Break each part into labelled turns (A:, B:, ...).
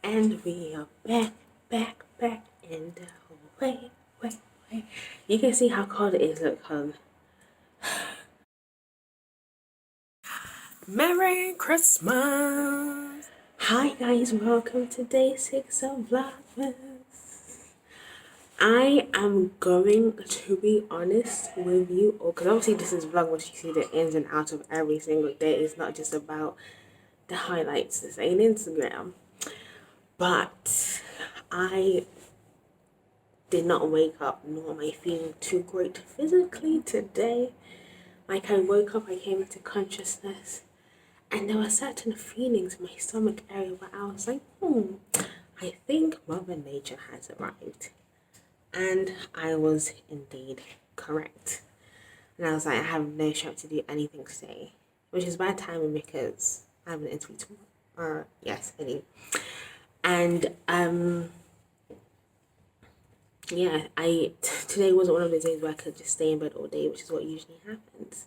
A: And we are back in the way. You can see how cold it is. Look, Merry Christmas! Hi guys, welcome to day 6 of Vlogmas. I am going to be honest with you, because obviously this is Vlogmas, you see the ins and outs of every single day. It's not just about the highlights. This ain't Instagram. But I did not wake up, nor am I feeling too great physically today. Like, I woke up, I came into consciousness, and there were certain feelings in my stomach area where I was like, I think Mother Nature has arrived. And I was indeed correct. And I was like, I have no strength to do anything today, which is bad timing because I have an interview tomorrow. Yes, I do. And yeah, today wasn't one of those days where I could just stay in bed all day, which is what usually happens.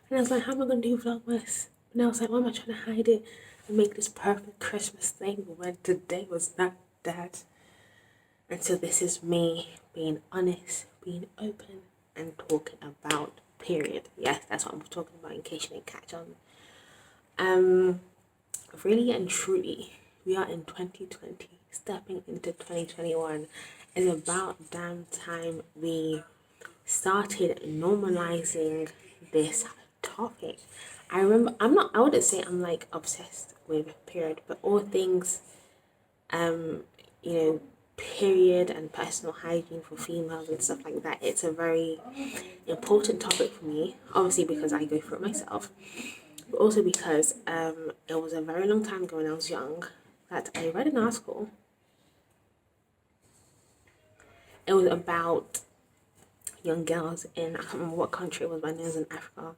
A: And I was like, how am I going to do Vlogmas? And I was like, why am I trying to hide it and make this perfect Christmas thing when today was not that? And so this is me being honest, being open, and talking about period. Yes, that's what I'm talking about in case you didn't catch on. Really and truly, we are in 2020, stepping into 2021. It's about damn time we started normalizing this topic. I remember, I wouldn't say I'm like obsessed with period, but all things, you know, period and personal hygiene for females and stuff like that, it's a very important topic for me, obviously because I go through it myself, but also because it was a very long time ago when I was young that I read an article. It was about young girls in, I can't remember what country it was, but I know it was in Africa.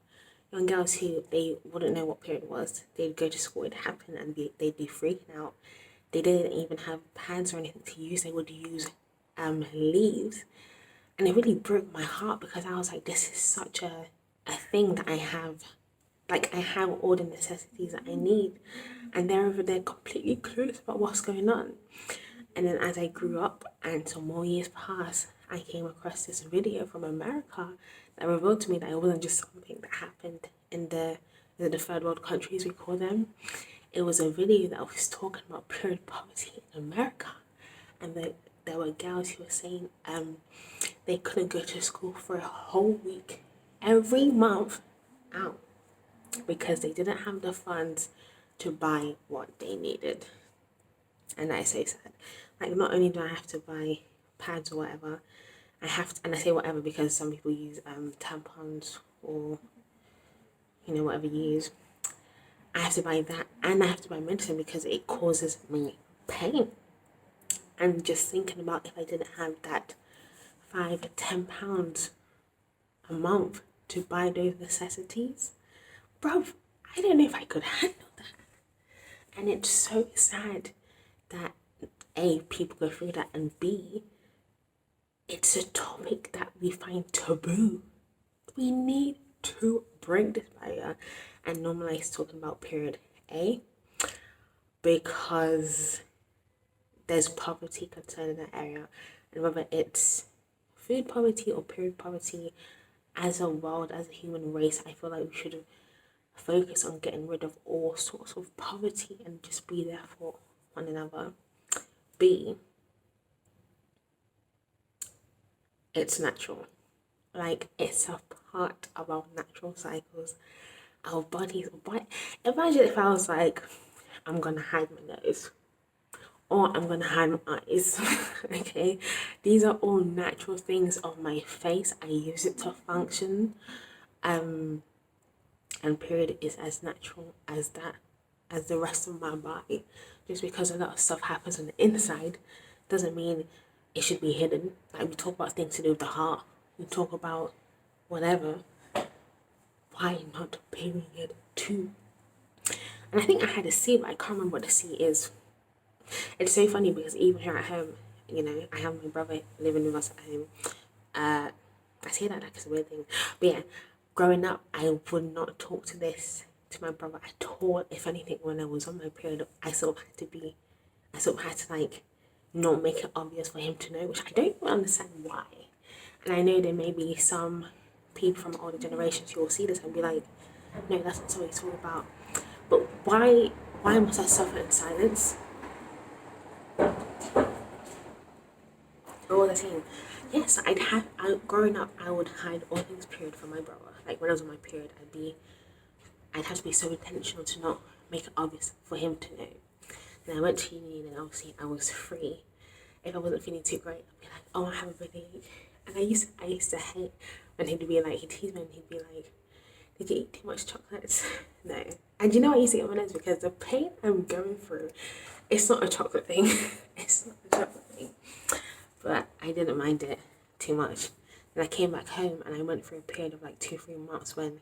A: Young girls who they wouldn't know what period was. They'd go to school, it'd happen, and they'd be freaking out. They didn't even have pads or anything to use. They would use leaves. And it really broke my heart because I was like, this is such a thing that I have. Like, I have all the necessities that I need, and they're over there completely clueless about what's going on. And then as I grew up and some more years passed, I came across this video from America that revealed to me that it wasn't just something that happened in the third world countries, we call them. It was a video that was talking about period poverty in America. And there were girls who were saying they couldn't go to school for a whole week every month out because they didn't have the funds to buy what they needed. And I say sad. Like, not only do I have to buy pads or whatever, I have to, and I say whatever because some people use tampons or, you know, whatever you use. I have to buy that, and I have to buy medicine because it causes me pain. And just thinking about if I didn't have that £5 to £10 a month to buy those necessities, bruv, I don't know if I could handle that. And it's so sad that A, people go through that, and B, it's a topic that we find taboo. We need to break this barrier and normalize talking about period. A, because there's poverty concern in that area, and whether it's food poverty or period poverty, as a world, as a human race, I feel like we should focus on getting rid of all sorts of poverty and just be there for one another. B, it's natural. Like, it's a part of our natural cycles, our bodies. But imagine if I was like, I'm gonna hide my nose or I'm gonna hide my eyes. Okay, these are all natural things of my face. I use it to function. And period is as natural as that, as the rest of my body. Just because a lot of stuff happens on the inside doesn't mean it should be hidden. Like, we talk about things to do with the heart, we talk about whatever. Why not period too? And I think I had a C, but I can't remember what the C is. It's so funny because even here at home, you know, I have my brother living with us at home. I say that like it's a weird thing, but yeah, growing up, I would not talk to my brother at all. If anything, when I was on my period, I sort of had to be I sort of had to like not make it obvious for him to know, which I don't even understand why. And I know there may be some people from older generations who will see this and be like, no, that's not what it's all about. But why must I suffer in silence? What was I saying? Yes, growing up, I would hide all things period from my brother. Like when I was on my period, I'd have to be so intentional to not make it obvious for him to know. And I went to uni, and obviously I was free. If I wasn't feeling too great, I'd be like, oh, I have a birthday. And I used to hate when he'd be like, he'd tease me and he'd be like, did you eat too much chocolates? No. And you know, I used to get my nerves because the pain I'm going through, it's not a chocolate thing. It's not a chocolate thing. But I didn't mind it too much. And I came back home and I went through a period of like 2-3 months when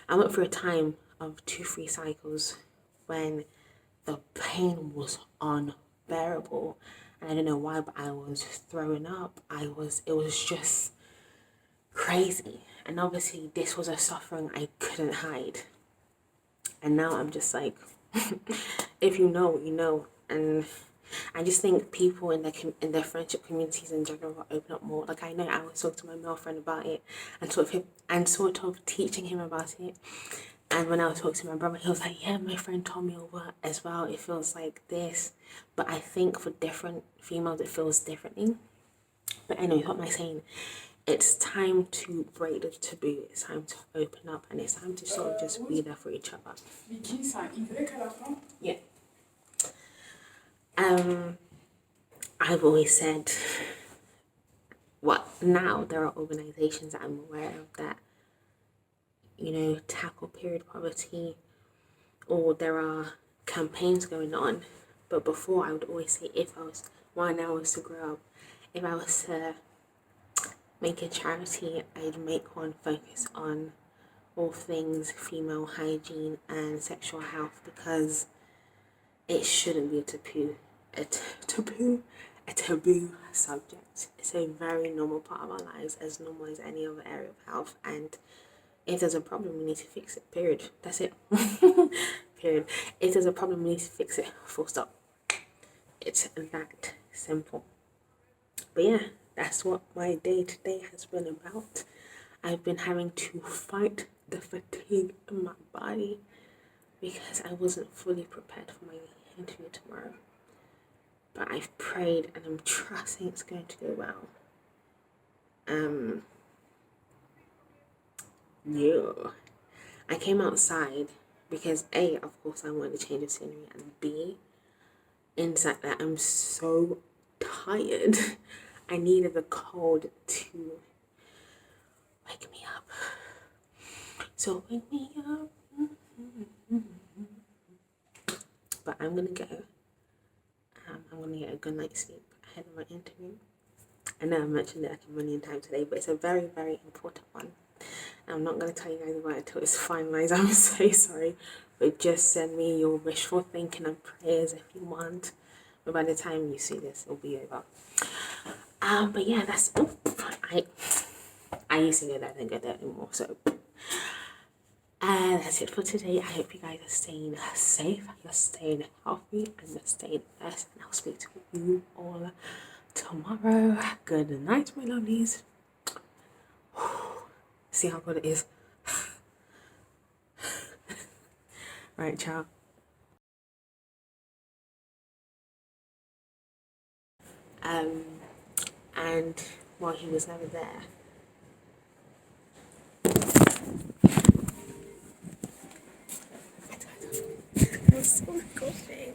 A: I went through a time of 2-3 cycles when the pain was unbearable. And I don't know why, but I was throwing up. It was just crazy. And obviously this was a suffering I couldn't hide. And now I'm just like, if you know, you know. And I just think people in their friendship communities in general will open up more. Like I know I was talking to my male friend about it and sort of teaching him about it. And when I was talking to my brother, he was like, yeah, my friend told me over as well. It feels like this. But I think for different females, it feels differently. But anyway, what am I saying? It's time to break the taboo. It's time to open up. And it's time to sort of just be there for each other. Yeah. I've always said, now there are organizations that I'm aware of that, you know, tackle period poverty, or there are campaigns going on. But before, I would always say, when I was to grow up, if I was to make a charity, I'd make one focus on all things female hygiene and sexual health, because it shouldn't be a taboo subject. It's a very normal part of our lives, as normal as any other area of health. And if there's a problem, we need to fix it. Period. That's it. Period. If there's a problem, we need to fix it. Full stop. It's that simple. But yeah, that's what my day-to-day has been about. I've been having to fight the fatigue in my body because I wasn't fully prepared for my interview tomorrow. But I've prayed and I'm trusting it's going to go well. Yeah. I came outside because A, of course, I wanted to change the scenery, and B, inside that I'm so tired. I needed the cold to wake me up. So wake me up. But I'm gonna go. I'm gonna get a good night's sleep ahead of my interview. I know I mentioned it like a million times today, but it's a very, very important one. I'm not going to tell you guys about it until it's finalized. I'm so sorry. But just send me your wishful thinking and prayers if you want. But by the time you see this, it'll be over. But yeah, that's... I used to go there, I don't go there anymore. So that's it for today. I hope you guys are staying safe, you're staying healthy, and you're staying blessed. And I'll speak to you all tomorrow. Good night, my lovelies. See how good it is. Right, ciao. And while he was never there, I was so coughing.